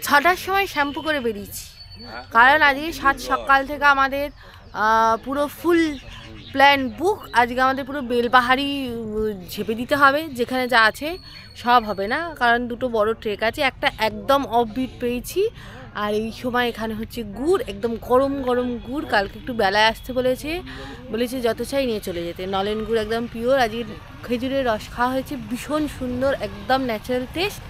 6টার সময় শ্যাম্পু করে বেরিয়েছি, কারণ আজকে 7 সকাল থেকে আমাদের পুরো ফুল প্ল্যান বুক। আজকে আমাদের পুরো বেলপাহাড়ি ঝেপে দিতে হবে, যেখানে যা আছে সব হবে না, কারণ দুটো বড় ট্রেক আছে। একটা একদম অফবিট পেয়েছি, আর এই সময় এখানে হচ্ছে গুড়, একদম গরম গরম গুড়। কালকে একটু বেলায় আসতে বলেছে যত চাই নিয়ে চলে যেতে। নলেন গুড় একদম পিওর। আজকে খেজুরের রস খাওয়া হয়েছে, ভীষণ সুন্দর, একদম ন্যাচারাল টেস্ট।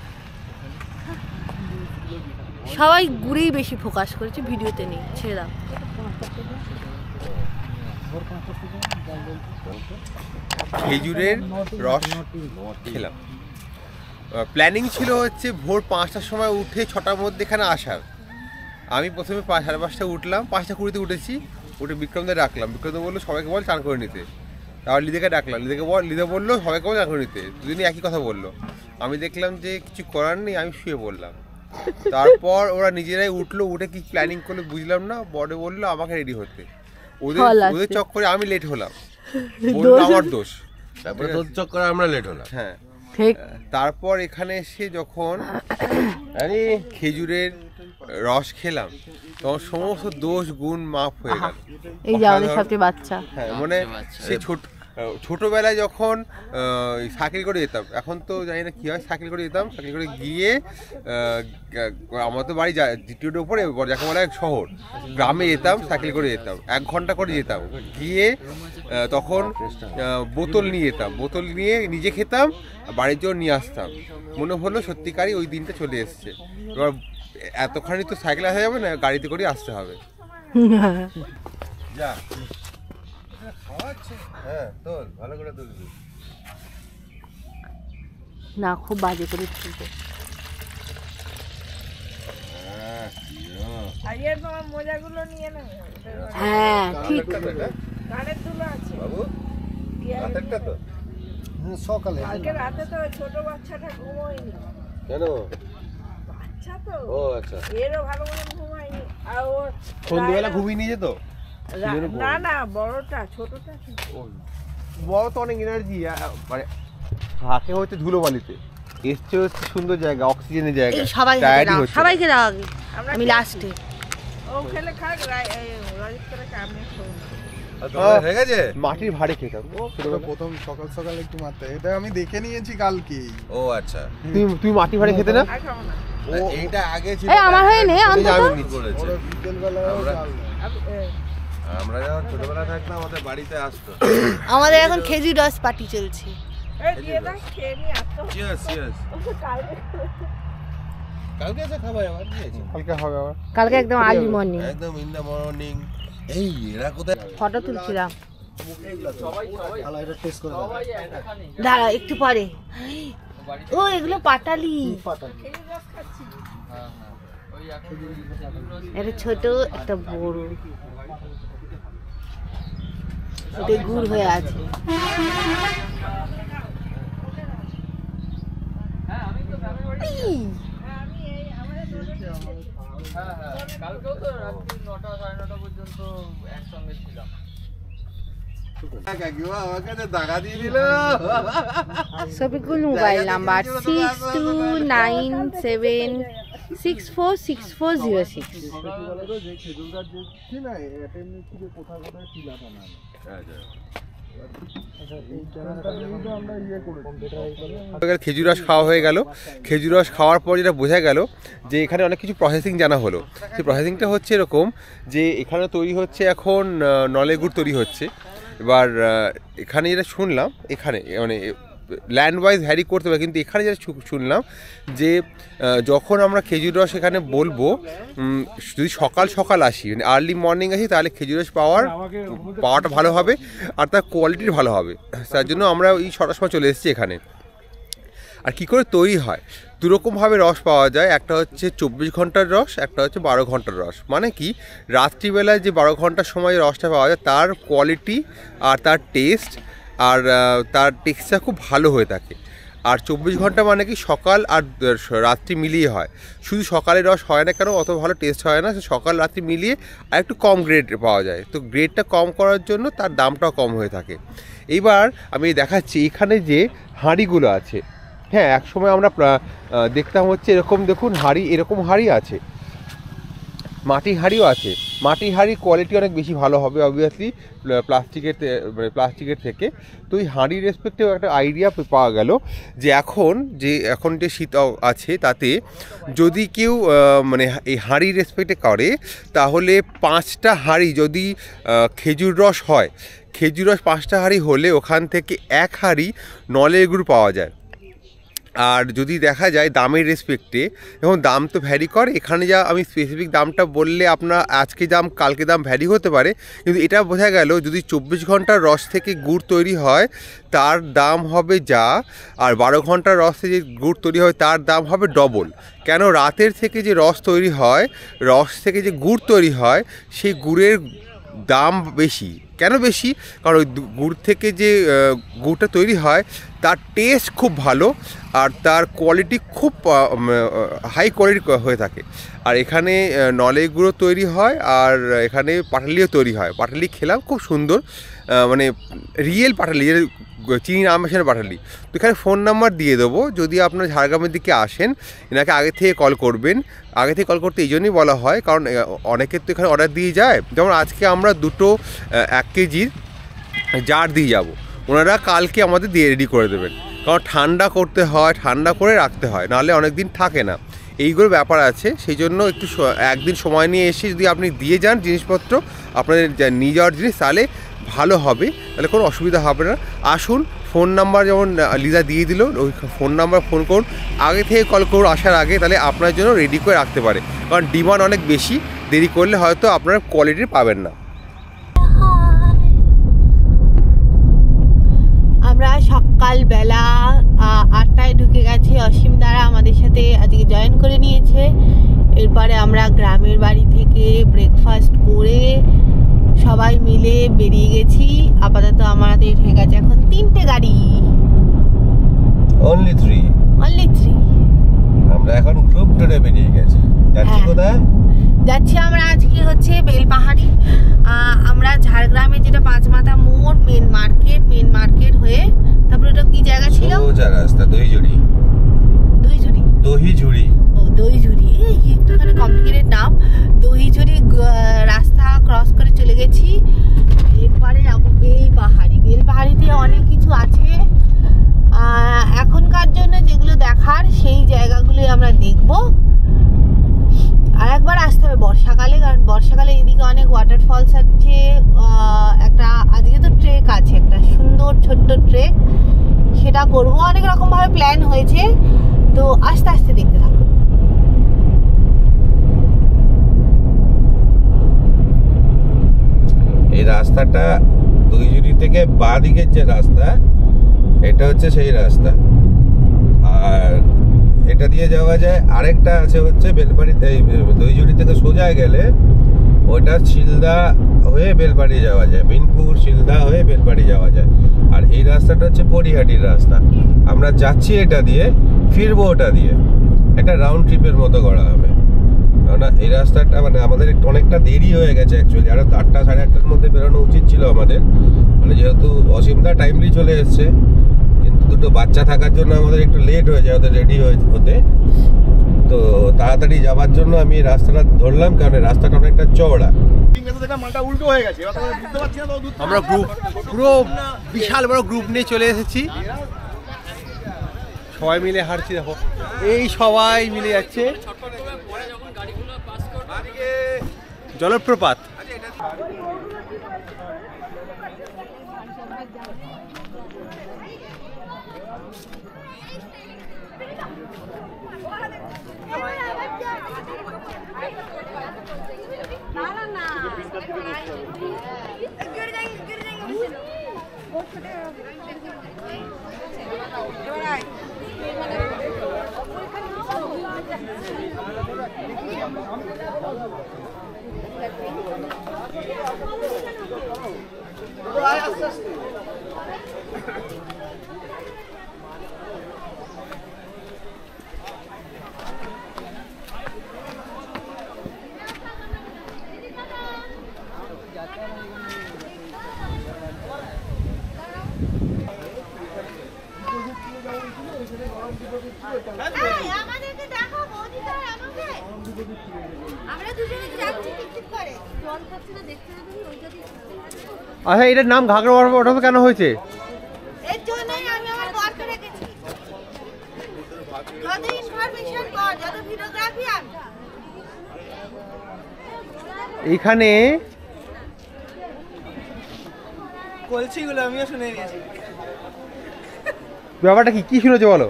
সবাই গুড়েই বেশি ফোকাস করেছে, ভিডিওতে নেই, ছেড়ে দাও। খেজুরের রস খেলাম। প্ল্যানিং ছিল হচ্ছে ভোর 5টার সময় উঠে 6টার মধ্যে এখানে আসার। আমি প্রথমে 5:30টায় উঠলাম, 5:20 উঠেছি। উঠে বিক্রমদের ডাকলাম, বিক্রমদা বললো সবাইকে বল চান করে নিতে। তারপর লিদেকে ডাকলাম, লিদে বললো সবাইকে বল চান করে নিতে। দুদিনই একই কথা বললো। আমি দেখলাম যে কিছু করার নেই, আমি শুয়ে পড়লাম। তারপর ওরা নিজেরাই উঠলো, উঠে কি প্ল্যানিং করলো বুঝলাম না। বড় বললো আমাকে রেডি হতে, ওদের চক্করে আমি লেট হলাম, বললো আমার দোষ। তারপরে তোর চক্করে আমরা লেট হলাম। হ্যাঁ, তারপর এখানে এসে যখন খেজুরের রস খেলাম, তখন সমস্ত দোষ গুণ মাফ হয়ে গেল। এই যে আমাদের সবচেয়ে বাচ্চা। হ্যাঁ, মানে সে ছোটবেলায় যখন সাইকেল করে যেতাম, এখন তো জানি না কি হয়, সাইকেল করে যেতাম, সাইকেল করে গিয়ে আমার তো বাড়ি জিটিওর উপরে, যাকে বলা হয় শহর, গ্রামে যেতাম, সাইকেল করে যেতাম, 1 ঘন্টা করে যেতাম। গিয়ে তখন বোতল নিয়ে যেতাম, বোতল নিয়ে নিজে খেতাম, বাড়ির জন্য নিয়ে আসতাম। মনে হলো সত্যিকারই ওই দিনটা চলে এসছে। এবার এতখানি তো সাইকেল আসা যাবে না, গাড়িতে করে আসতে হবে। যা হ্যাঁ, তোল ভালো করে তুলবি না, খুব বাজে করে তুলবে। হ্যাঁ ঠিক, কানের দুলো আছে বাবু, রাতেরটা তো সকালে, কালকে রাতে তো ছোট বাচ্চাটা ঘুমোয়নি। কেন? বাচ্চা তো, ও আচ্ছা, এরও ভালো করে ঘুমায়নি। আর ও সন্ধ্যেবেলা ঘুমিয়ে নিয়ে যেত না না, বড়টা, ছোটটা বড় তো অনেক এনার্জি, মানে থাকে হচ্ছে ধুলোবালিতে, এসছে হচ্ছে সুন্দর জায়গা, অক্সিজেনের জায়গা। সবাইকে দাও আগে, আমি লাস্টে। ও খেলে খাক, রাজিত করে কামনে হয়ে গেছে। মাটির ভাড়ে খেতাম প্রথম সকাল সকাল একটু মারতে, এটা আমি দেখে নিয়েছি কালকে। ও আচ্ছা, তুমি মাটি ভাড়ে খেতে না? এইটা আগে ছিল, আমার হয়ে নে অন্তত। আমরা যখন ছোটবেলা থাকতাম আমাদের বাড়িতে আসতো। আমাদের এখন খেজুর রস পার্টি চলছে। কালকে এসে খাবার আবার কালকে হবে আবার, কালকে একদম আর্লি মর্নিং, একদম ইন দ্য মর্নিং। এই এরা কোথায় ফটো তুলছিলাম। দাঁড়া একটু পরে। ও এগুলো পাটালি, একটা ছোট একটা বড়, ওটা গুড় হয়ে আছে। কালকেও তো রাত্রি 9টা 9:30 পর্যন্ত একসঙ্গে ছিলাম। Shafiqul mobile number 6297646406। খেজুর রস খাওয়া হয়ে গেল। খেজুর রস খাওয়ার পর যেটা বোঝা গেল যে এখানে অনেক কিছু প্রসেসিং জানা হলো। সেই প্রসেসিংটা হচ্ছে এরকম যে এখানে তৈরি হচ্ছে এখন নলের গুড় তৈরি হচ্ছে। এবার এখানে যেটা শুনলাম, এখানে মানে ল্যান্ড ওয়াইজ ভ্যারি করতে পারে, কিন্তু এখানে যেটা শুনলাম যে যখন আমরা খেজুর রস এখানে বলবো, যদি সকাল সকাল আসি, মানে আর্লি মর্নিং আসি, তাহলে খেজুর রস পাওয়াটা ভালো হবে আর তার কোয়ালিটির ভালো হবে। তার জন্য আমরা এই 6টার সময় চলে এসেছি এখানে। আর কী করে তৈরি হয়, দুরকমভাবে রস পাওয়া যায়। একটা হচ্ছে 24 ঘন্টার রস, একটা হচ্ছে 12 ঘন্টার রস। মানে কি, রাত্রিবেলায় যে 12 ঘন্টার সময় রসটা পাওয়া যায় তার কোয়ালিটি আর তার টেস্ট আর তার টেক্সচার খুব ভালো হয়ে থাকে। আর 24 ঘন্টা মানে কি সকাল আর রাত্রি মিলিয়ে হয়। শুধু সকালের রস হয় না কেন, অত ভালো টেস্ট হয় না, সকাল রাত্রি মিলিয়ে আর একটু কম গ্রেড পাওয়া যায়। তো গ্রেডটা কম করার জন্য তার দামটাও কম হয়ে থাকে। এইবার আমি দেখাচ্ছি এখানে যে হাঁড়িগুলো আছে, হ্যাঁ, এক সময় আমরা দেখতাম হচ্ছে এরকম, দেখুন হাঁড়ি, এরকম হাঁড়ি আছে, মাটির হাঁড়িও আছে। মাটির হাঁড়ির কোয়ালিটি অনেক বেশি ভালো হবে অবভিয়াসলি প্লাস্টিকের থেকে। তো এই হাঁড়ির রেসপেক্টেও একটা আইডিয়া পাওয়া গেল যে এখন যে শীত আছে তাতে যদি কেউ মানে এই হাঁড়ির রেসপেক্টে করে তাহলে 5টা হাঁড়ি যদি খেজুর রস হয়, খেজুর রস 5টা হাঁড়ি হলে ওখান থেকে 1 হাঁড়ি নলের গুড় পাওয়া যায়। আর যদি দেখা যায় দামের রেসপেক্টে, এখন দাম তো ভ্যারি করে, এখানে যা আমি স্পেসিফিক দামটা বললে আপনার আজকে দাম কালকে দাম ভ্যারি হতে পারে, কিন্তু এটা বোঝা গেল যদি 24 ঘন্টার রস থেকে গুড় তৈরি হয় তার দাম হবে যা, আর 12 ঘন্টার রস থেকে যে গুড় তৈরি হয় তার দাম হবে ডবল। কেন? রাতের থেকে যে রস তৈরি হয়, রস থেকে যে গুড় তৈরি হয়, সেই গুড়ের দাম বেশি। কেন বেশি? কারণ ওই গুড় থেকে যে গুড়টা তৈরি হয় তার টেস্ট খুব ভালো আর তার কোয়ালিটি খুব হাই কোয়ালিটি হয়ে থাকে। আর এখানে নলের গুঁড়ো তৈরি হয় আর এখানে পাটালিও তৈরি হয়। পাটালি খেলাম, খুব সুন্দর, মানে রিয়েল পাটালি, চিনি না মেশানো পাটালি। তো এখানে ফোন নাম্বার দিয়ে দেবো, যদি আপনার ঝাড়গ্রামের দিকে আসেন এনাকে আগে থেকে কল করবেন। আগে থেকে কল করতে এই জন্যই বলা হয় কারণ অনেকের তো এখানে অর্ডার দিয়ে যায়, যেমন আজকে আমরা 2 1 কেজির জার দিয়ে যাব, ওনারা কালকে আমাদের দিয়ে রেডি করে দেবেন, কারণ ঠান্ডা করতে হয়, ঠান্ডা করে রাখতে হয়, নাহলে অনেক দিন থাকে না, এইগুলো ব্যাপার আছে। সেই জন্য একটু একদিন সময় নিয়ে এসে যদি আপনি দিয়ে যান জিনিসপত্র, আপনাদের নিয়ে যাওয়ার জিনিস, তাহলে ভালো হবে, তাহলে কোনো অসুবিধা হবে না। আসুন, ফোন নাম্বার যেমন লিজা দিয়ে দিল, ওই ফোন নাম্বার ফোন করুন, আগে থেকে কল করুন আসার আগে, তাহলে আপনার জন্য রেডি করে রাখতে পারে, কারণ ডিমান্ড অনেক বেশি, দেরি করলে হয়তো আপনারা কোয়ালিটি পাবেন না। আমরা সকালবেলা 8টায় ঢুকে গেছি, অসীম দ্বারা আমাদের সাথে আজকে জয়েন করে নিয়েছে। এরপরে আমরা গ্রামের বাড়ি থেকে ব্রেকফাস্ট করে সবাই মিলে বেরিয়ে গেছি। আপাতত আমাদের হয়ে গেছে এখন 3টে গাড়ি, অনলি 3। আমরা এখন গ্রুপ টুরে বেরিয়ে গেছি। যাচ্ছি কোথায়? যাচ্ছি আমরা আজকে হচ্ছে বেলপাহাড়ি। আমরা ঝাড়গ্রামে যেটা 5 মাথা মোড় মেন মার্কেট হয়ে, তারপরে ওটা কি জায়গা ছিল? সোজা রাস্তা, দহিঝুড়ি। ও দহিঝুড়ি, একটুখানি কমপ্লিকেটেড নাম। দহিঝুড়ি রাস্তা ক্রস করে চলে গেছি। এরপরে যাবো বেলপাহাড়িতে অনেক কিছু আছে এখনকার জন্য, যেগুলো দেখার সেই জায়গাগুলো আমরা দেখব। আর একবার আসতে হবে বর্ষাকালে, কারণ বর্ষাকালে এদিকে অনেক ওয়াটারফলস আছে। একটা আজকে তো ট্রেক আছে, একটা সুন্দর ছোট্ট ট্রেক, সেটা করব। অনেক রকম ভাবে প্ল্যান হয়েছে, তো আস্তে আস্তে দেখতে থাকুন। এই রাস্তাটা দহিঝুড়ি থেকে বাঁ দিকের যে রাস্তা, এটা হচ্ছে সেই রাস্তা। আর এটা দিয়ে যাওয়া যায়। আরেকটা আছে হচ্ছে বেলপাড়িতে, দহিঝুড়ি থেকে সোজা গেলে ওটা শিলদা হয়ে বেলপাড়ি যাওয়া যায়, বিনপুর শিলদা হয়ে বেলপাড়ি যাওয়া যায়। আর এই রাস্তাটা হচ্ছে পরিহাটির রাস্তা। আমরা যাচ্ছি এটা দিয়ে, ফিরবো ওটা দিয়ে, একটা রাউন্ড ট্রিপের মতো করা হবে। কেননা এই রাস্তাটা মানে আমাদের অনেকটা দেরি হয়ে গেছে অ্যাকচুয়ালি, আরও 8টা সাড়ে 8টার মধ্যে বেরোনো উচিত ছিল আমাদের, মানে যেহেতু অসীমদা টাইমলি চলে এসছে, কিন্তু 2টো বাচ্চা থাকার জন্য আমাদের একটু লেট হয়ে যায় ওদের রেডি হতে। তো তাড়াতাড়ি যাওয়ার জন্য আমি রাস্তাটা ধরলাম, কারণ রাস্তাটা অনেকটা চওড়া। আমরা পুরো বিশাল বড় গ্রুপ নিয়ে চলে এসেছি, সবাই মিলে হাঁটছি। দেখো এই সবাই মিলে যাচ্ছে, জলপ্রপাত। আচ্ছা, এটার নাম ঘাগরা ওঠানো কেন হয়েছে? এর জন্যই আমি আমার বরকে রেখেছি। যত ইনফরমেশন কর, যত ভিডিওগ্রাফি আমি এইখানে কলসিগুলো আমিও শুনে নিয়েছি। ব্যাপারটা কি কি শুনেছো বলো?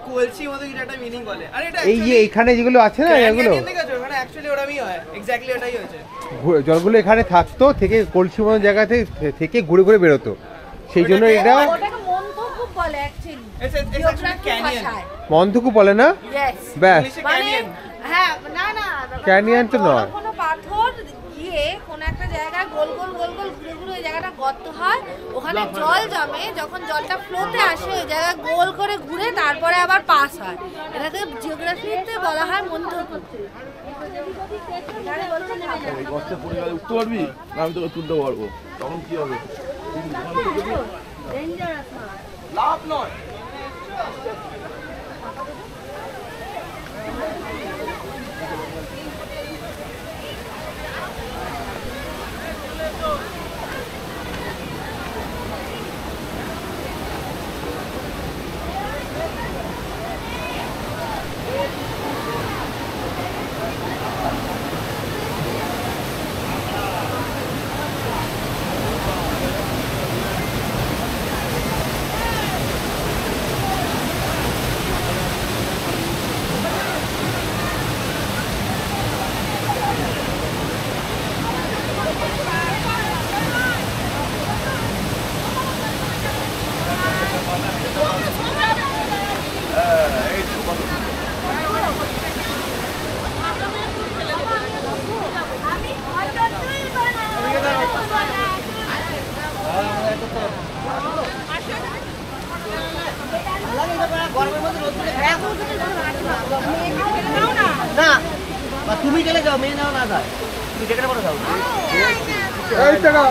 কলসি মতো কিছু একটা মিনিং বলে। আর এটা এই যে এখানে যেগুলো আছে না এগুলো মানে অ্যাকচুয়ালি ওরকমই হয়, এক্স্যাক্টলি ওটাই হয়েছে। জলগুলো এখানে থাকতো থেকে কলসি মতো জায়গাতে থেকে ঘুরে ঘুরে বেরোতো, সেই জন্য এটা ওটাকে মন্থকূপ বলে অ্যাকচুয়ালি। It's actually canyon. মন্থকূপ বলে না? ইয়েস। ব্যাস, English-এ মানে canyon। হ্যাঁ, না না, Canyon তো নয়। কোনো পাথর গিয়ে কোন একটা জায়গায় গোল গোল গোল গোল ঘুরে ঘুরে ওই জায়গাটা গর্ত হয়, ওখানে জল জমে, যখন জলটা ফ্লোতে আসে ওই জায়গায় গোল করে ঘুরে তারপরে আবার পাস হয়। এটাকে জিওগ্রাফিতে বলা হয় মন্থকূপ। গর্তে পড়ে গেলে উঠতে পারবি? আমি তোকে তুলতে পারবো, তখন কি হবে? লাভ নয়। তুমি গেলে যাও, মেয়ে নাও না যায়, তুমি যেখানে বলো যাও। এই টাকা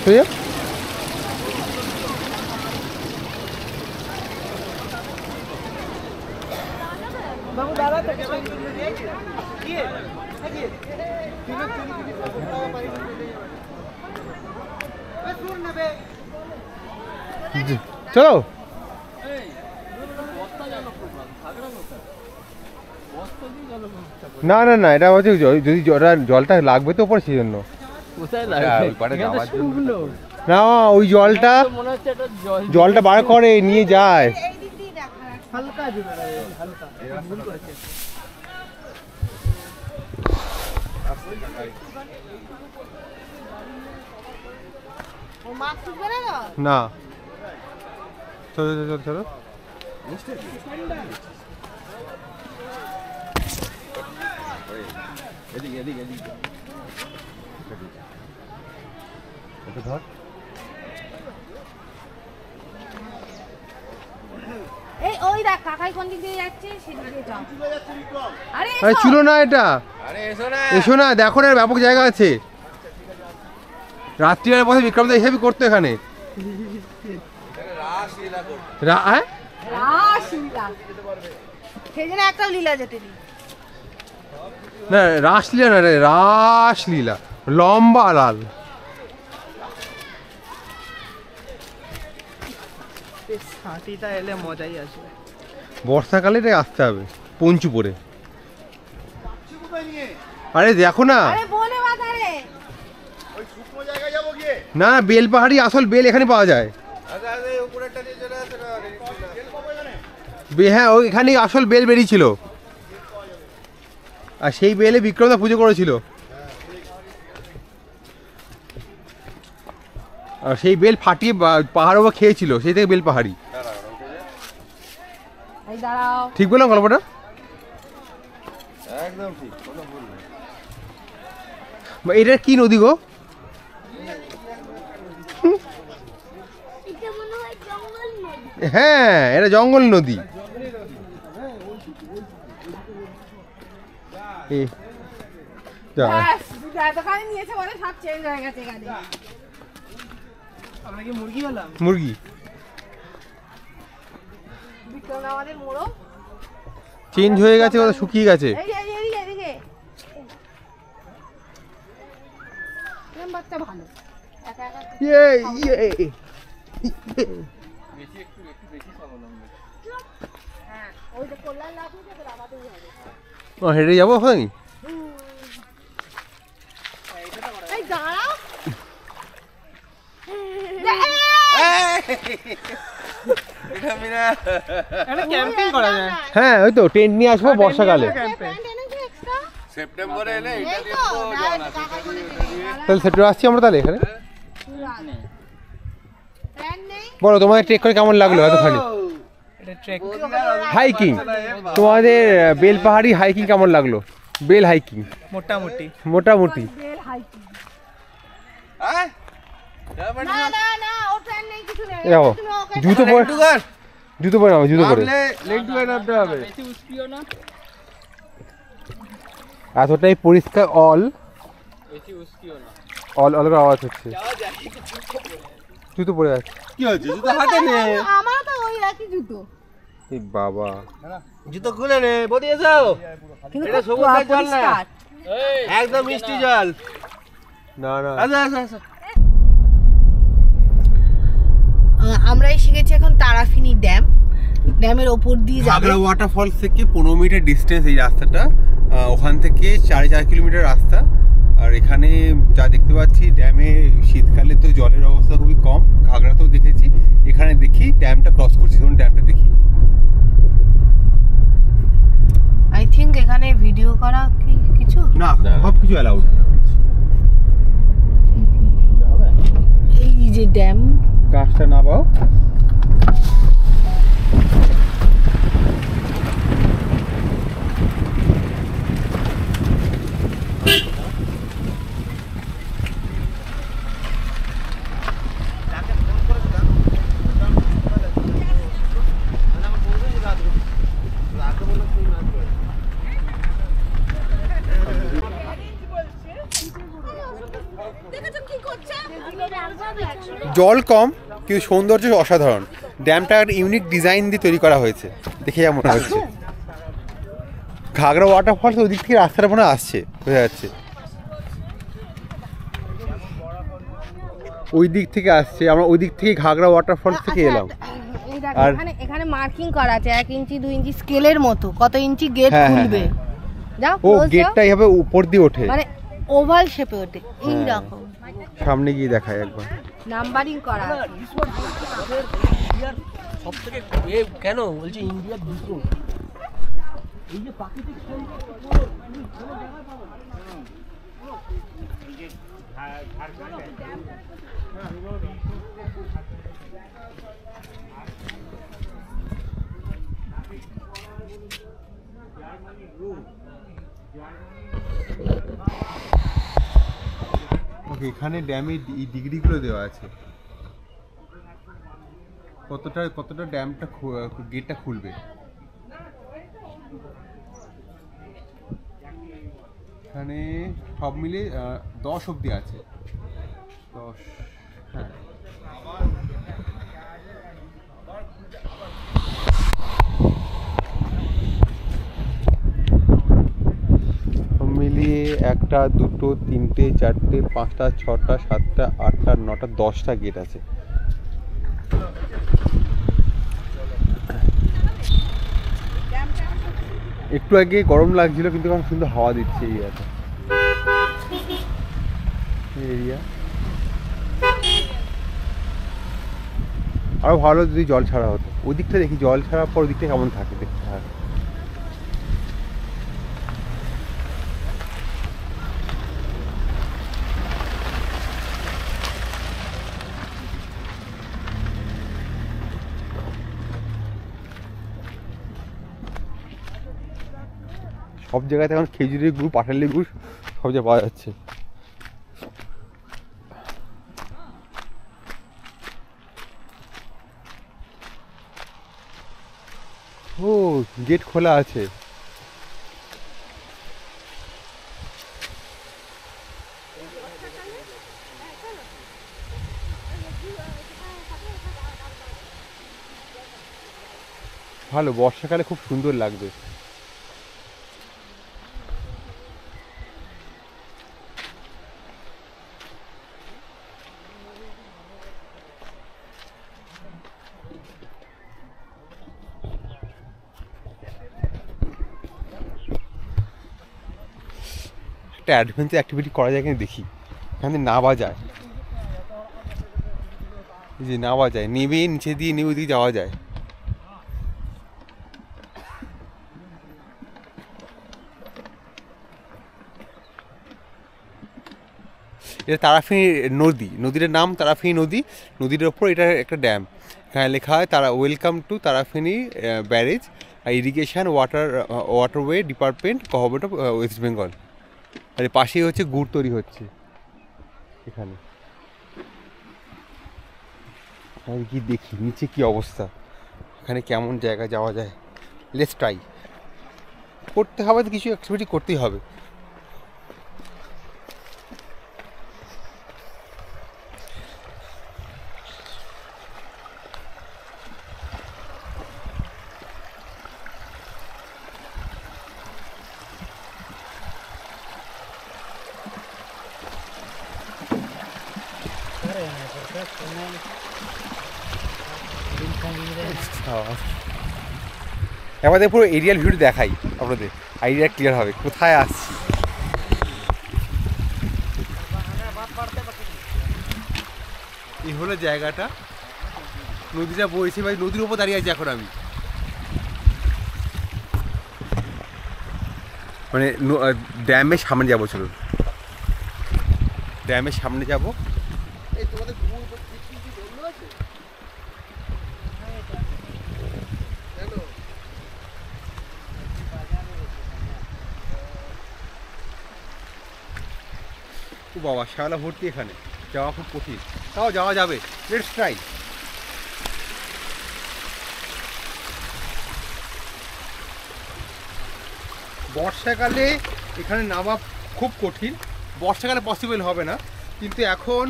ঠিক আছে। চলো। না না না, এটা হচ্ছে যদি জলটা লাগবে তো ওপরে, সেই জন্য। না ওই জলটা বার করে নিয়ে যায়। না চলো চলো চলো। ধর এই ওই দেখ কাকাই কোন দিক দিয়ে যাচ্ছে সেদিক দিয়ে যাও। আরে আরে চুলো না এটা, এসো না, দেখো না ব্যাপক জায়গা আছে। রাত্রিবেলা বসে বিক্রমদা এসবই করতো এখানে। একটা লীলা যেতে দিই না, রাসলীলা না রে, রাসলীলা, লম্বা লাল। হাতিটা এলে মজাই আসবে। বর্ষাকালে এটা আসতে হবে পঞ্চু পরে। আরে দেখো না, না বেলপাহাড়ি আসল বেল এখানে পাওয়া যায়। হ্যাঁ ওই এখানে আসল বেল বেরিয়েছিল, আর সেই বেলে বিক্রমদা পুজো করেছিল। আর সেই বেল ফাটিয়ে পাহাড় ওপর খেয়েছিল, সেই থেকে বেল পাহাড়ি। ঠিক বললাম গল্পটা? একদম ঠিক, কোনো ভুল নেই। এটা কি নদী গো? হ্যাঁ এটা জঙ্গল নদী। মুরগি চেঞ্জ হয়ে গেছে, ওটা শুকিয়ে গেছে। হেঁটে যাবো ওখানে। হ্যাঁ ওই তো টেন্ট নিয়ে আসবো বর্ষাকালে। সেপ্টেম্বরে এলে তাহলে সেপ্টেম্বর আসছি আমরা তাহলে এখানে। বলো তোমাদের ট্রেক করে কেমন লাগলো এতখানি হাইকিং? তোমাদের বেলপাহাড়ি হাইকিং কেমন লাগলো? বেল হাইকিং মোটামুটি মোটামুটি। দেখো জুতো পরে, জুতো পরে নাও, জুতো পরে। এতটাই পরিষ্কার, অল অল অল আওয়াজ হচ্ছে। জুতো পরে আছে, কি হচ্ছে? জুতো হাতে নে। আমার তো ওই একই জুতো। এই বাবা, জুতো খুলে নে, বদিয়ে যাও। এটা সমুদ্রের জল না, একদম মিষ্টি জল। না না আচ্ছা আচ্ছা আচ্ছা। আমরা এসে গেছি এখন তারাফিনি ড্যাম। ড্যামের ওপর দিয়ে যাবে। ঘাগড়া ওয়াটারফলস থেকে 15 মিটার ডিস্টেন্স এই রাস্তাটা। ওখান থেকে 4.5 কিলোমিটার রাস্তা। আর এখানে যা দেখতে পাচ্ছি ড্যামে শীতকালে তো জলের অবস্থা খুবই কম, ঘাগড়াতেও দেখেছি। এখানে দেখি ড্যামটা ক্রস করছি, তখন ড্যামটা দেখি। আই থিঙ্ক এখানে ভিডিও করা কি কিছু না, সব কিছু অ্যালাউড। এই যে ড্যাম, গাছটা নামাও। জল কম কিন্তু সৌন্দর্য অসাধারণ। ড্যামটা একটা ইউনিক ডিজাইন দিয়ে তৈরি করা হয়েছে, দেখে যা মনে হচ্ছে। ঘাগড়া ওয়াটারফলস ওই দিক থেকে রাস্তাটা মনে আসছে, বোঝা যাচ্ছে ওই দিক থেকে আসছে। আমরা ওই দিক থেকে ঘাগড়া ওয়াটারফলস থেকে এলাম। আর এখানে মার্কিং করা আছে 1 ইঞ্চি 2 ইঞ্চি স্কেলের মতো কত ইঞ্চি গেট খুলবে। ও গেটটা এইভাবে উপর দিয়ে ওঠে, মানে ওভাল শেপে ওঠে এই রকম। সামনে গিয়ে দেখায় একবার, নাম্বারিং করা আছে। সবথেকে কেন বলছি ইন্ডিয়ার দুটো এই যে প্রাকৃতিক এখানে ড্যামের ডিগ্রিগুলো দেওয়া আছে, কতটা ড্যামটা গেটটা খুলবে। এখানে সব মিলে 10 অবধি আছে, 10। হ্যাঁ মিলিয়ে 1 2 3 4 5 6 7 8 9 10টা গেট আছে। একটু আগে গরম লাগছিল কিন্তু এখন সুন্দর হাওয়া দিচ্ছে এরিয়া। আরো ভালো যদি জল ছাড়া হতো। ওই দিকটা দেখি জল ছাড়ার পর ওই দিকটা কেমন থাকে দেখতে থাকে। সব জায়গাতে এখন খেজুরের গুড়, পাটালি গুড় সব জায়গায় পাওয়া যাচ্ছে। ও গেট খোলা আছে। ভালো, বর্ষাকালে খুব সুন্দর লাগবে। একটা অ্যাডভেঞ্চার অ্যাক্টিভিটি করা যায় কিনা দেখি। এখানে নাবা যায়, যে নাবা যায়, নেমে নিচে দিয়ে নেমে ওইদিকে যাওয়া যায়। এটা তারাফিনী নদী, নদীটার নাম তারাফিনী নদী। নদীর ওপর এটা একটা ড্যাম। এখানে লেখা হয় welcome to Tarafeni barrage irrigation waterway department government of West Bengal. আর পাশেই হচ্ছে গুড় তৈরি হচ্ছে এখানে। আমি কি দেখি নিচে কি অবস্থা, এখানে কেমন জায়গা যাওয়া যায়। Let's try. করতে হবে তো, কিছু অ্যাক্টিভিটি করতেই হবে। আমাদের পুরো এরিয়াল ভিউ দেখাই, আপনাদের আইডিয়া ক্লিয়ার হবে কোথায় আসছি। এই হলো জায়গাটা, নদীটা বইছে ভাই, নদীর উপর দাঁড়িয়ে আছি এখন আমি। মানে ড্যামের সামনে যাবো, চলুন ড্যামের সামনে যাবো। বাবা শ্যাওলা ভর্তি, এখানে যাওয়া খুব কঠিন, তাও যাওয়া যাবে। Let's try. বর্ষাকালে এখানে নামা খুব কঠিন, বর্ষাকালে পসিবল হবে না, কিন্তু এখন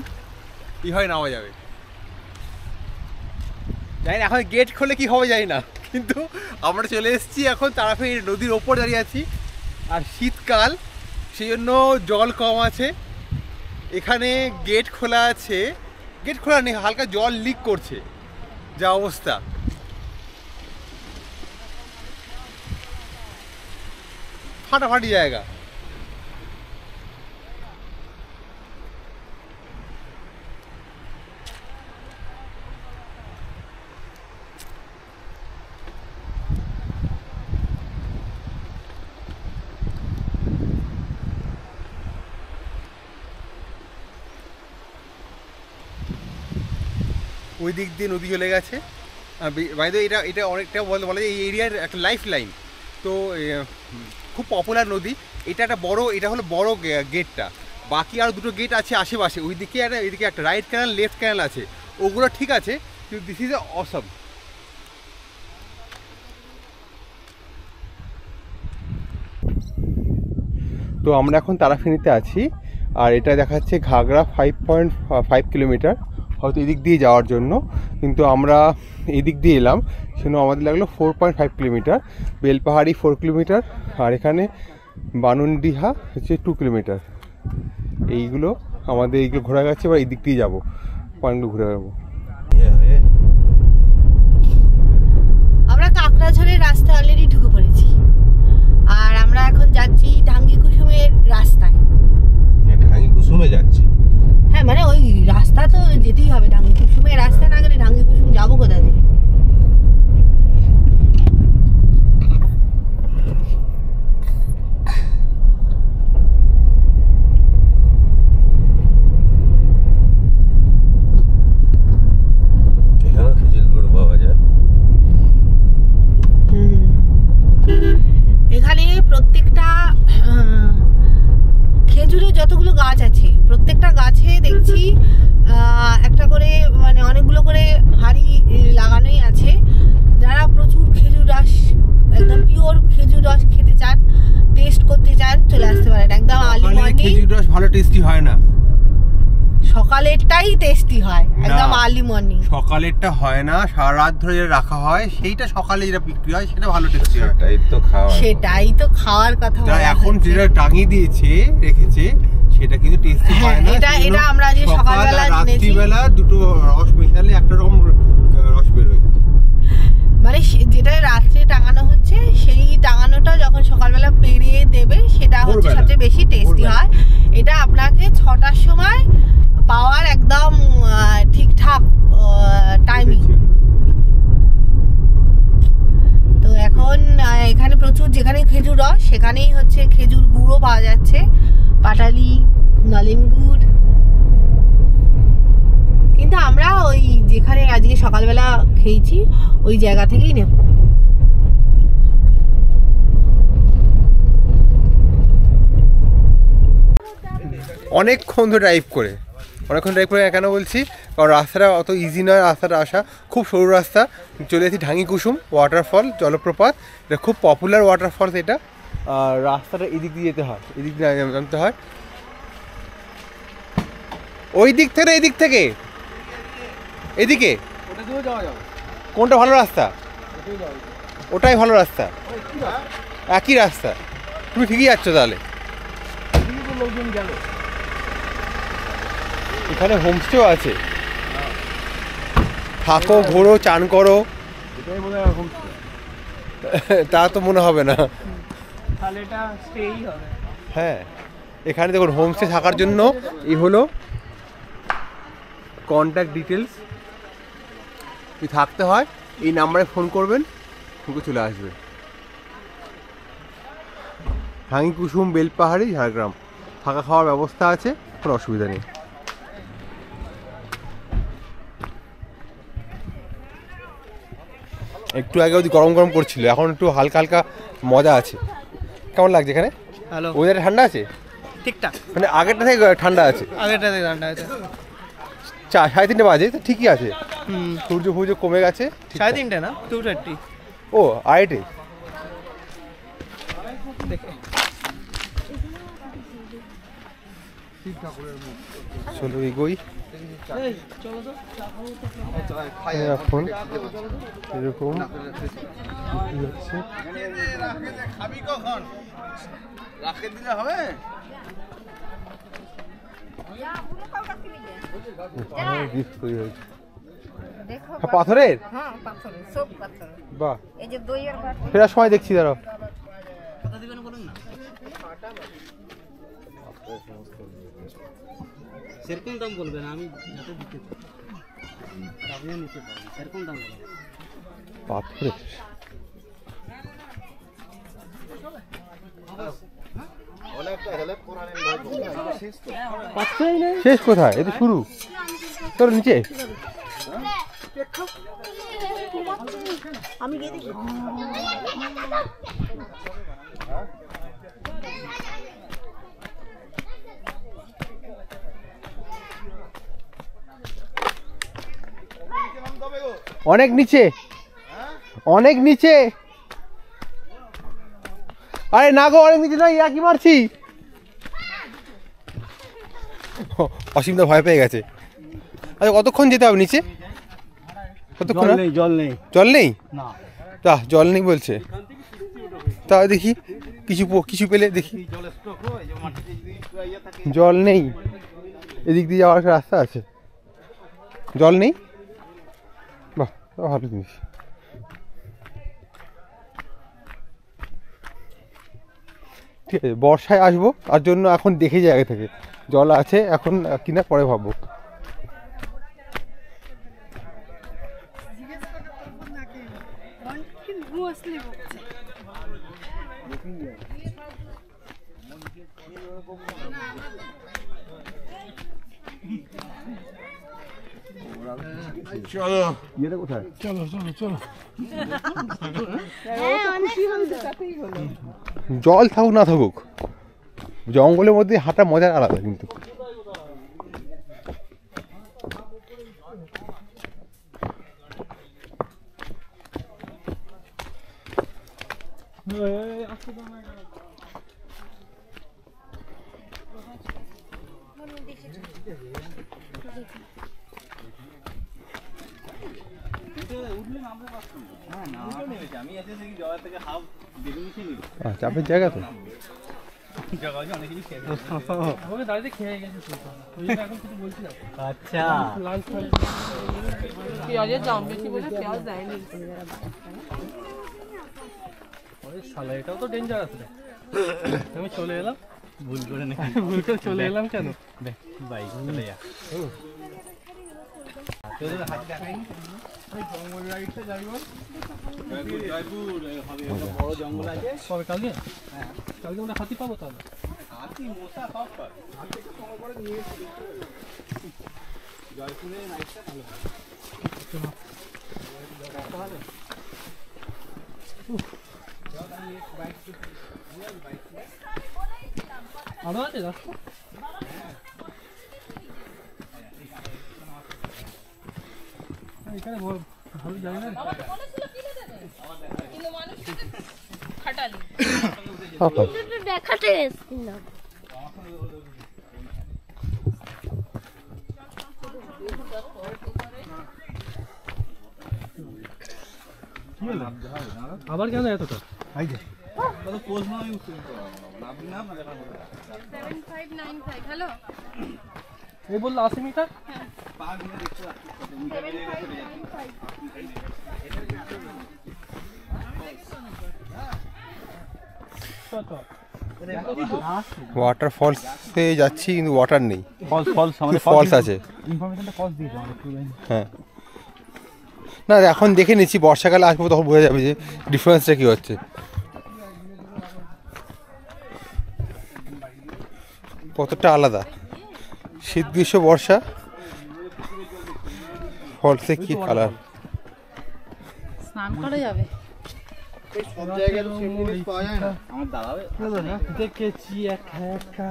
হয় নামা যাবে। জানি না এখন গেট খুলে কি হবে জানি না, কিন্তু আমরা চলে এসেছি এখন তারাপীঠ নদীর ওপর দাঁড়িয়ে আছি। আর শীতকাল, সেই জন্য জল কম আছে। এখানে গেট খোলা আছে, গেট খোলা নেই, হালকা জল লিক করছে, যা অবস্থা। ফাটাফাটি জায়গা। ওই দিক দিয়ে নদী চলে গেছে। এটা এটা অনেকটা বলা যায় এই এরিয়ার একটা লাইফ লাইন। তো খুব পপুলার নদী। এটা একটা বড়, এটা হলো বড় গেটটা। বাকি আর দুটো গেট আছে আশেপাশে, ওই দিকে একটা, এইদিকে একটা, রাইট ক্যানাল লেফট ক্যানাল আছে, ওগুলো ঠিক আছে, কিন্তু দিস ইজ অসম। তো আমরা এখন তারাফেনীতে আছি, আর এটা দেখাচ্ছে ঘাগড়া 5.5 কিলোমিটার, হয়তো এদিক দিয়ে যাওয়ার জন্য, কিন্তু আমরা এদিক দিয়ে এলাম, সেজন্য আমাদের লাগলো 4.5 কিলোমিটার। বেলপাহাড়ি 4 কিলোমিটার, আর এখানে বানুনডিহা হচ্ছে 2 কিলোমিটার। এইগুলো আমাদের এইগুলো ঘোরা গেছে, এবার এই দিক দিয়ে যাবো, পয়েন্টগুলো ঘুরে যাবো। আমরা কাকড়াঝড়ের রাস্তায় অলরেডি ঢুকে পড়েছি, আর আমরা এখন যাচ্ছি ঢাঙ্গি কুসুমের রাস্তায়। ঢাঙ্গি কুসুমে যাচ্ছি? হ্যাঁ, মানে ওই রাস্তা তো যেতেই হবে, ঢাঙ্গি কুসুমের রাস্তা না গেলে ঢাঙ্গি কুসুম যাবো কোথা থেকে? এখানে খেজুর গুড় পাওয়া যায়। এখানে প্রত্যেকটা খেজুরের যতগুলো গাছ আছে, প্রত্যেকটা গাছে দেখছি একটা করে, মানে অনেকগুলো করে হাঁড়ি লাগানোই আছে। যারা প্রচুর খেজুর রস, একদম পিওর খেজুর রস খেতে চান, টেস্ট করতে চান, চলে আসতে পারেন। একদম আর্লি মর্নিং। খেজুর রস ভালো টেস্টি হয় না, সকালেরটাই টেস্টি হয়, একদম আর্লি মর্নিং। সকালেরটা হয় না, সারা রাত ধরে যেটা রাখা হয় সেইটা সকালে যেটা বিক্রি হয় সেটা ভালো টেস্টি হয়। সেটাই তো খাওয়ার কথা। এখন যেটা টাঙিয়ে দিয়েছে রেখেছে সেটা কিন্তু টেস্টি হয় না। এটা আমরা আজকে সকালবেলা রাত্রিবেলা দুটো রস মেশালে একটা রকম রস বেরোয়। মানে যেটা রাত্রে টাঙানো হচ্ছে, সেই টাঙানোটা যখন সকালবেলা পেরিয়ে দেবে, সেটা হচ্ছে সবচেয়ে বেশি টেস্টি হয়। এটা আপনাকে 6টার সময় পাওয়ার একদম ঠিকঠাক টাইমিং। তো এখন এখানে প্রচুর, যেখানে খেজুর রস সেখানেই হচ্ছে খেজুর গুঁড়ো পাওয়া যাচ্ছে, পাটালি, নলেন গুড়। কিন্তু আমরা ওই যেখানে আজকে সকালবেলা খেয়েছি ওই জায়গা থেকেই নেব। অনেকক্ষণ ধরে ড্রাইভ করে কেন বলছি, কারণ রাস্তাটা অত ইজি নয়, রাস্তাটা আসা খুব সরু রাস্তা। চলে এসেছি ঢাঙ্গি কুসুম ওয়াটারফল, জলপ্রপাত। এটা খুব পপুলার ওয়াটারফলস এটা। আর রাস্তাটা এদিক দিয়ে যেতে হয়, এদিক দিয়ে নামতে হয়। ওই দিক থেকে, এদিক থেকে এদিকে কোনটা ভালো রাস্তা? ওটাই ভালো রাস্তা, একই রাস্তা। তুমি ঠিকই যাচ্ছ তাহলে। এখানে হোমস্টেও আছে, থাকো, ঘোরো, চান করো। তা তো মনে হবে না। হ্যাঁ, এখানে দেখুন হোমস্টে থাকার জন্য এই হলো কন্ট্যাক্ট ডিটেলস। থাকতে হয়, এই নাম্বারে ফোন করবেন, চলে আসবে। ঢাঙ্গি কুসুম, বেলপাহাড়ি, ঝাড়গ্রাম। থাকা খাওয়ার ব্যবস্থা আছে, কোনো অসুবিধা নেই। একটু আগে ওই গরম গরম করছিল, এখন একটু হালকা হালকা মজা আছে। কেমন লাগছে এখানে? হ্যালো, ওয়েদার ঠান্ডা আছে ঠিকঠাক, মানে আগেরটা থেকে ঠান্ডা আছে। আগেরটা থেকে ঠান্ডা আছে। 3:30 বাজে, তো ঠিকই আছে। সূর্য কমে গেছে। 3:30 না, 2:30। ও, আড়াইটে। চলো এগোই। এখন এরকম হচ্ছে খাবি কখন রাখে দিলে হবে গিফট তৈরি হয়েছে পাথরের হ্যাঁ পাথরের সব পাথরের বাহ এই যে দইয়ের বাটি ফেরার সময় দেখছি দাঁড়াও সেরকম দাম বলবেন আমি যাতে দিতে পারি আপনিও নিতে পারেন সেরকম দাম বলবেন পাথরের শেষ কোথায় এটা শুরু তোর নিচে আমি গিয়ে দেখি অনেক নিচে অনেক নিচে আরে না গো অনেক নিচে নয় ইয়া কি মারছি অসীমদা ভয় পেয়ে গেছে আচ্ছা কতক্ষণ যেতে হবে নিচে কতক্ষণ জল নেই জল নেই না তা জল নেই বলছে তা দেখি কিছু কিছু পেলে দেখি জল নেই এদিক দিয়ে যাওয়ার একটা রাস্তা আছে জল নেই বাহ ভালো জিনিস ঠিক আছে বর্ষায় আসবো তার জন্য এখন দেখে যাই আগে থেকে জল আছে এখন কিনা পরে ভাববো চলো ইয়েটা কোথায় চলো চলো চলো জল থাকুক না থাকুক জঙ্গলের মধ্যে হাঁটা মজার আলাদা কিন্তু চাপের জায়গা তো আচ্ছা পেঁয়াজের দাম বেশি বলে পেঁয়াজ দেয়নি শালা এটাও তো ডেঞ্জারাস রে আমি চলে এলাম ভুল করে ভুল করে চলে এলাম কেন বাইক চলে যা বড় জঙ্গল আছে কবে কালকে কালকে আমরা হাতি পাবো তাহলে হাতি মশা সব পাবে জয়পুরে নাইটটা ভালো আরো আছে রাস্তা এখানে ভালো জায়গা না দেখাতে এসেছিলাম আবার কেন এতটা এই বললো 80 মিটার ওয়াটার ফলসে যাচ্ছি কিন্তু ওয়াটার নেই ফলস আছে হ্যাঁ না এখন দেখে নিচ্ছি বর্ষাকালে আসবো তখন বোঝা যাবে যে ডিফারেন্সটা কী হচ্ছে কতটা আলাদা শীত গ্রীষ্ম বর্ষা ফলসে কি কালার স্নান করা যাবে সব জায়গায় তো সেম জিনিস পাওয়া যায় না আমার দাঁড়াবে দেখেছি একা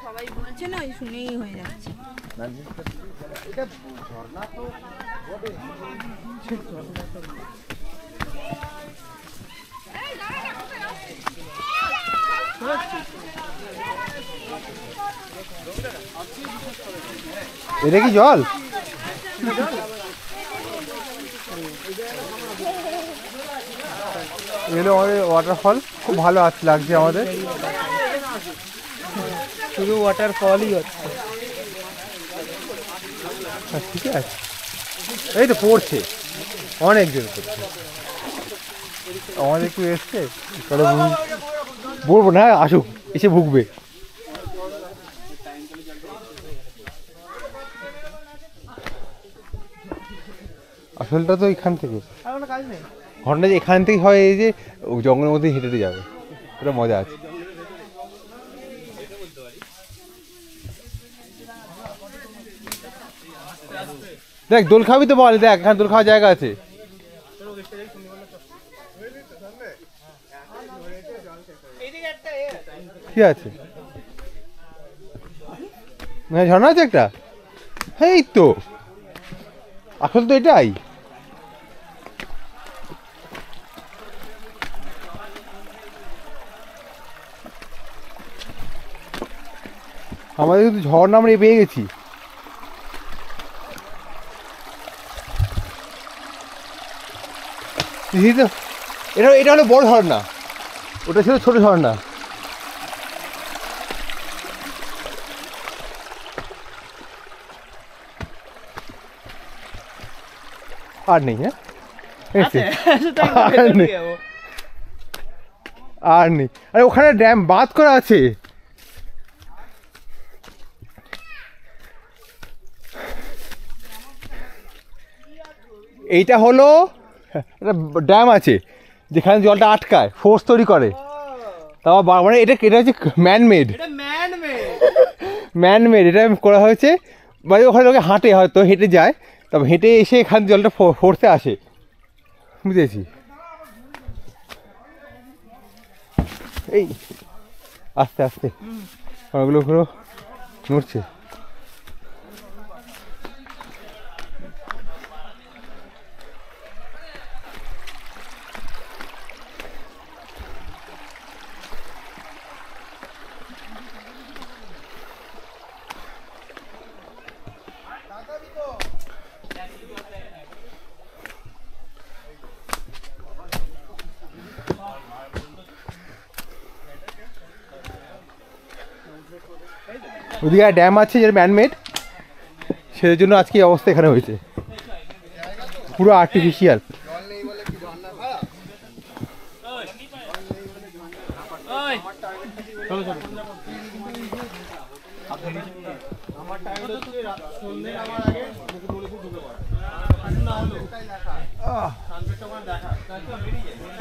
সবাই বলছে না ওই শুনেই হয়ে যাচ্ছে এটা কি জল? এগুলো আমাদের ওয়াটারফল, খুব ভালো লাগছে আমাদের। শুধু ওয়াটারফলই হচ্ছে। ঠিক আছে, এই তো পড়ছে, অনেক জোরে পড়ছে। আমাদের একটু এসছে, তাহলে বলবো না, আসুক, এসে ভুগবে। আসলটা তো এখান থেকে, ঘটনা যে এখান থেকে হয়, এই যে জঙ্গলের মধ্যে হেঁটে হেঁটে যাবে, ওটা মজা আছে। দেখ দোল খাবি তো বল, দেখ এখানে দোল খাওয়ার জায়গা আছে। কি আছে? ঝর্ণা আছে একটা, এই তো আসল তো এটাই। আমাদের কিন্তু ঝর্ণা আমরা পেয়ে গেছি। এটা হলো বড় ঝর্ণা, ওটা ছিল ছোট ঝর্ণা। আর নেই, হ্যাঁ আর নেই। আরে ওখানে ড্যাম বাঁধ করা আছে। এইটা হলো ড্যাম আছে যেখানে জলটা আটকায়, ফোর্স তৈরি করে। তাও মানে এটা হচ্ছে ম্যানমেড, এটা করা হয়েছে। মানে ওখানে লোকে হাঁটে, হয়তো হেঁটে যায়, তবে হেঁটে এসে এখানে জলটা ফোর্সে আসে, বুঝেছি। এই আস্তে আস্তে ওগুলো নড়ছে। ওদিকে ড্যাম আছে যেটা ম্যানমেড, সেই জন্য আজকে এই অবস্থা এখানে হয়েছে, পুরো আর্টিফিশিয়াল।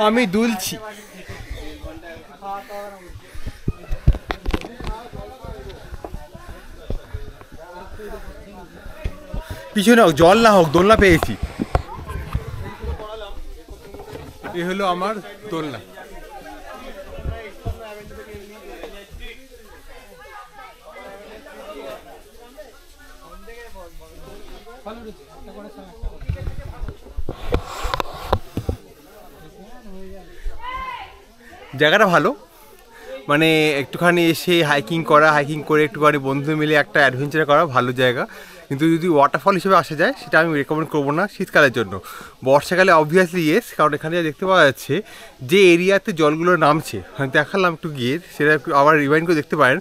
আমি দুলছি। পিছনে হোক জল না হোক, দোলনা পেয়েছি। এ হলো আমার দোলনা। জায়গাটা ভালো, মানে একটুখানি এসে হাইকিং করে একটুখানি বন্ধু মিলে একটা অ্যাডভেঞ্চার করা ভালো জায়গা। কিন্তু যদি ওয়াটারফল হিসেবে আসা যায় সেটা আমি রেকমেন্ড করবো না শীতকালের জন্য। বর্ষাকালে অবভিয়াসলি ইয়েস, কারণ এখানে যা দেখতে পাওয়া যাচ্ছে যে এরিয়াতে জলগুলো নামছে, দেখালাম একটু গিয়ে, সেটা একটু আবার রিমাইন্ড করে দেখতে পারেন।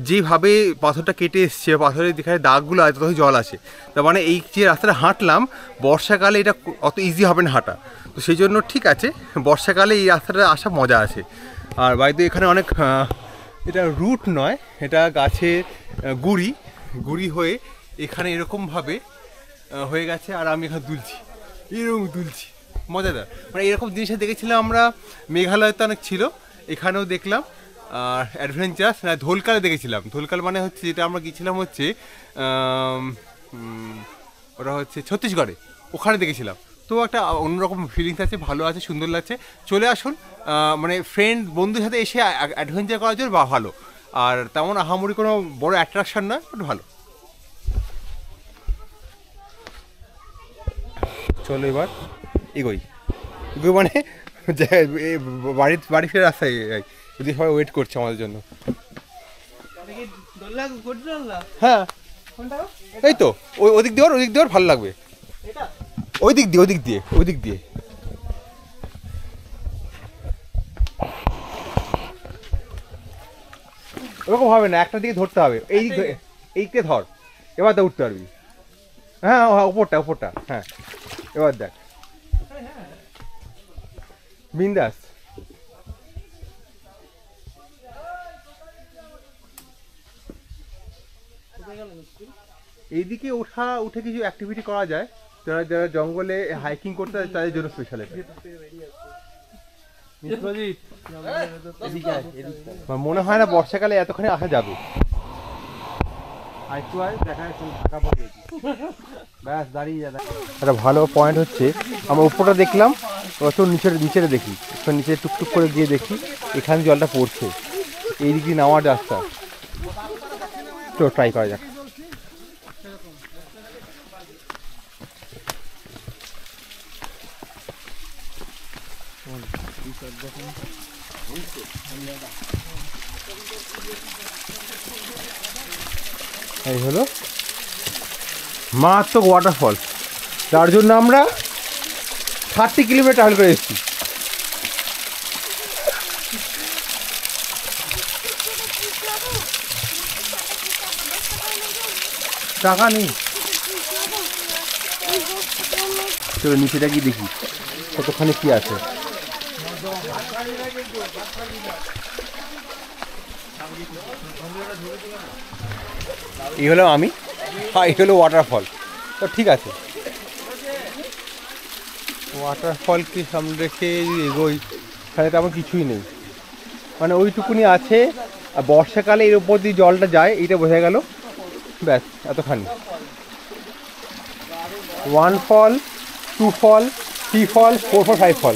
যেভাবে পাথরটা কেটে এসছে, পাথরের যেখানে দাগগুলো আছে ততই জল আসে। তার মানে এই যে রাস্তাটা হাঁটলাম, বর্ষাকালে এটা অত ইজি হবে না হাঁটা। তো সেই জন্য ঠিক আছে, বর্ষাকালে এই রাস্তাটা আসা মজা আছে। আর বাড়িতে এখানে অনেক, এটা রুট নয়, এটা গাছের গুড়ি হয়ে এখানে এরকমভাবে হয়ে গেছে। আর আমি এখানে এরকম দুলছি, মজাদার। মানে এরকম জিনিসটা দেখেছিলাম আমরা মেঘালয়তে, অনেক ছিল, এখানেও দেখলাম। আর অ্যাডভেঞ্চারাস ধোলকালে দেখেছিলাম। ধোলকাল মানে হচ্ছে যেটা আমরা গিয়েছিলাম হচ্ছে ওটা হচ্ছে ছত্তিশগড়ে, ওখানে দেখেছিলাম। তো একটা অন্যরকম ফিলিংস আছে, ভালো আছে, সুন্দর লাগছে। চলে আসুন, মানে ফ্রেন্ড বন্ধুর সাথে এসে অ্যাডভেঞ্চার করার জন্য ভালো। আর তেমন আহামরি কোনো বড় অ্যাট্রাকশন নয়, বাট ভালো। চলো এবার এগোই মানে বাড়ি ফেরার রাস্তায়, যদি সবাই ওয়েট করছে আমাদের জন্য। হ্যাঁ এই তো ওদিক দিয়ে ভালো লাগবে। ওই দিক দিয়ে ওরকম হবে না, একটা দিকে ধরতে হবে। এইকে ধর, এবার তো উঠতে পারবি। হ্যাঁ ওপরটা হ্যাঁ, এবার দেখ বিন্দাস। এইদিকে উঠে কিছু অ্যাক্টিভিটি করা যায়, যারা জঙ্গলে হাইকিং করতে যায় তাদের জন্য স্পেশাল। মনে হয় না বর্ষাকালে এতখানি আসা যাবে। একটা ভালো পয়েন্ট হচ্ছে আমরা উপরটা দেখলাম, নিচে দেখি, নিচে টুকটুক করে গিয়ে দেখি এখানে জলটা পড়ছে, এই দিক দিয়ে নামার রাস্তা। তো ট্রাই করা যাক। এই হলো মারাত্মক ওয়াটারফল, তার জন্য আমরা 30 কিলোমিটার ট্রাভেল করে এসেছি। টাকা নেই, চলো নিচেটা কি দেখি কতখানি কি আছে। এই হলো আমি, এই হলো ওয়াটারফল। তো ঠিক আছে, ওয়াটারফলকে সামনে রেখে এগোই, তাহলে তেমন কিছুই নেই, মানে ওইটুকুনি আছে। আর বর্ষাকালে এর উপর দিয়ে জলটা যায়, এইটা বোঝা গেল, ব্যাস এতখানি। 1 ফল, 2 ফল, 3 ফল, 4 ফল, 5 ফল।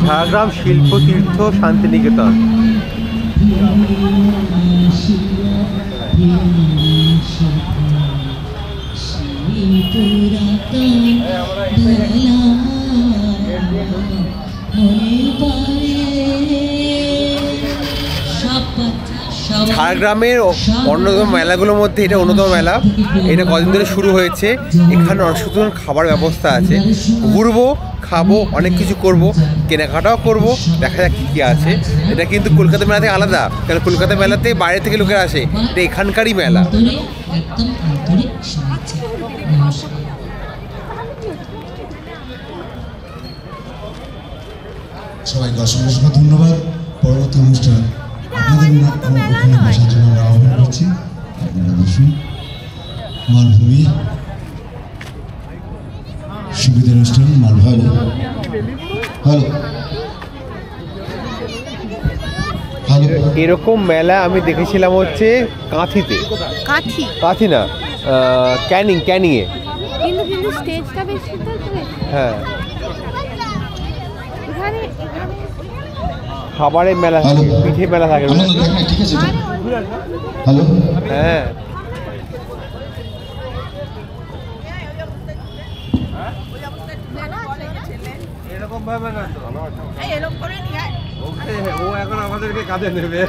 ঝাড়গ্রাম শিল্প তীর্থ শান্তিনিকেতন। ঝাড়গ্রামের অন্যতম মেলাগুলোর মধ্যে এটা অন্যতম মেলা। এটা কদিন ধরে শুরু হয়েছে। এখানে অসাধারণ খাবার ব্যবস্থা আছে। ঘুরবো, খাবো, অনেক কিছু করব, কেনাকাটাও করব, দেখা যাক কী কী আছে। এটা কিন্তু কলকাতা মেলা থেকে আলাদা, কারণ কলকাতা মেলাতে বাইরে থেকে লোকেরা আসে, এটা এখানকারই মেলা। সবাইকে অসংখ্য ধন্যবাদ। পরবর্তী অনুষ্ঠান আপনাদের ওখানে বসার জন্য আমরা আহ্বান করছি। আপনারা বসুন। মালভূমি সুবিধা অনুষ্ঠান মালভালো। এরকম মেলা আমি দেখেছিলাম হচ্ছে কাঁথিতে। কাঁথি না, ক্যানিংয়ে। কিন্তু স্টেজটা বেশ সুন্দর করে। হ্যাঁ, খাবারের মেলা থাকে, পিঠে মেলা থাকে। হ্যাঁ, এরকম ভাবে না তো, এরকম করে নিয়ে ও এখন আমাদেরকে কাঁধে নেবে।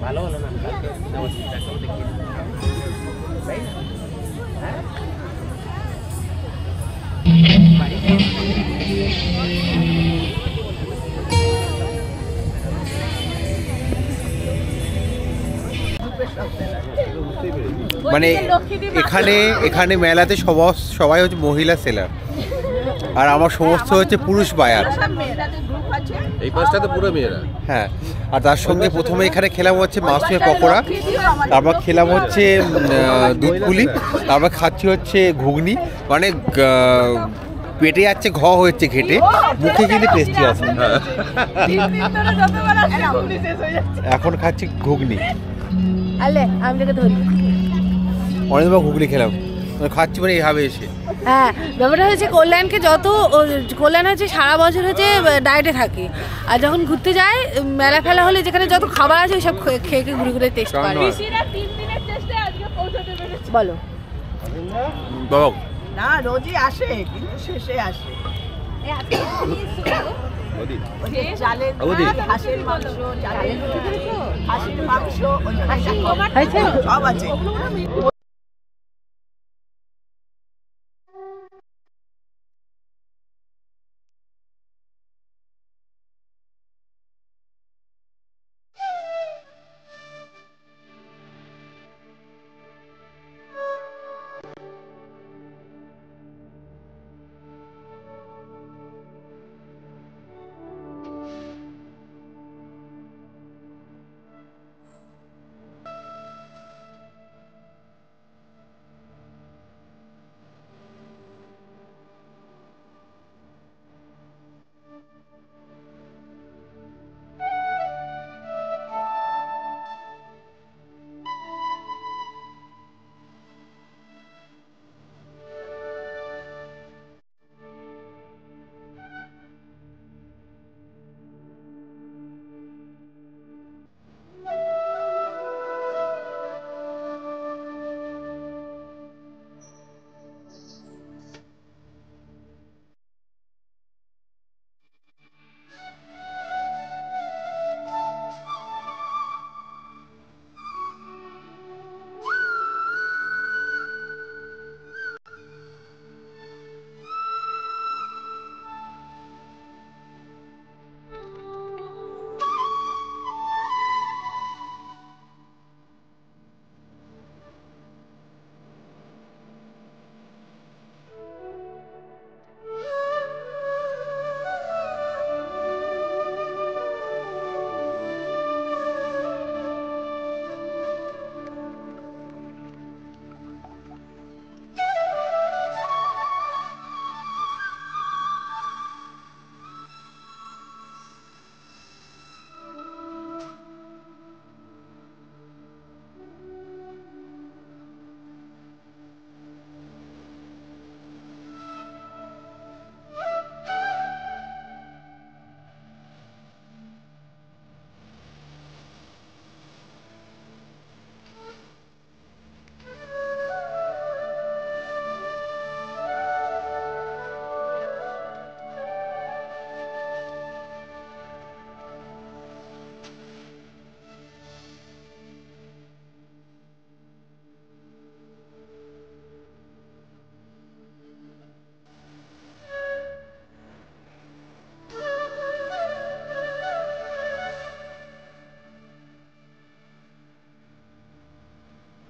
ভালো হলো না, মানে এখানে মেলাতে সবাই হচ্ছে মহিলা সেলার, আর আমার সমস্ত হচ্ছে পুরুষ বায়ার। এই পাশটাতে পুরো মেয়েরা। হ্যাঁ, আর তার সঙ্গে প্রথমে এখানে খেলাম হচ্ছে মাছের পকোড়া, তারপর খেলাম হচ্ছে দুধ পুলি, তারপর খাচ্ছি হচ্ছে ঘুগনি, মানে পেটে যাচ্ছে ঘ হচ্ছে ঘেটে, মুখে কিন্তু টেস্টি আছে। এখন খাচ্ছি ঘুগনি, আলে আমি তোকে ধরি। অনেকবার ঘুগনি খেলাম, খাচ্ছি মানে এইভাবে এসে। হ্যাঁ, ব্যাপারটা হচ্ছে কল্যাণকে কল্যাণ হচ্ছে সারা বছর হচ্ছে ডায়েটে থাকে, আর যখন ঘুরতে যায় মেলা ফেলা হলে যেখানে যত খাবার আছে ওইসব খেয়ে ঘুরে ঘুরে টেস্ট করে। বলো না, রোজই আসে কিন্তু শেষে আসে। চালের হাঁসের মাংস, চালের হাঁসের মাংস সব আছে।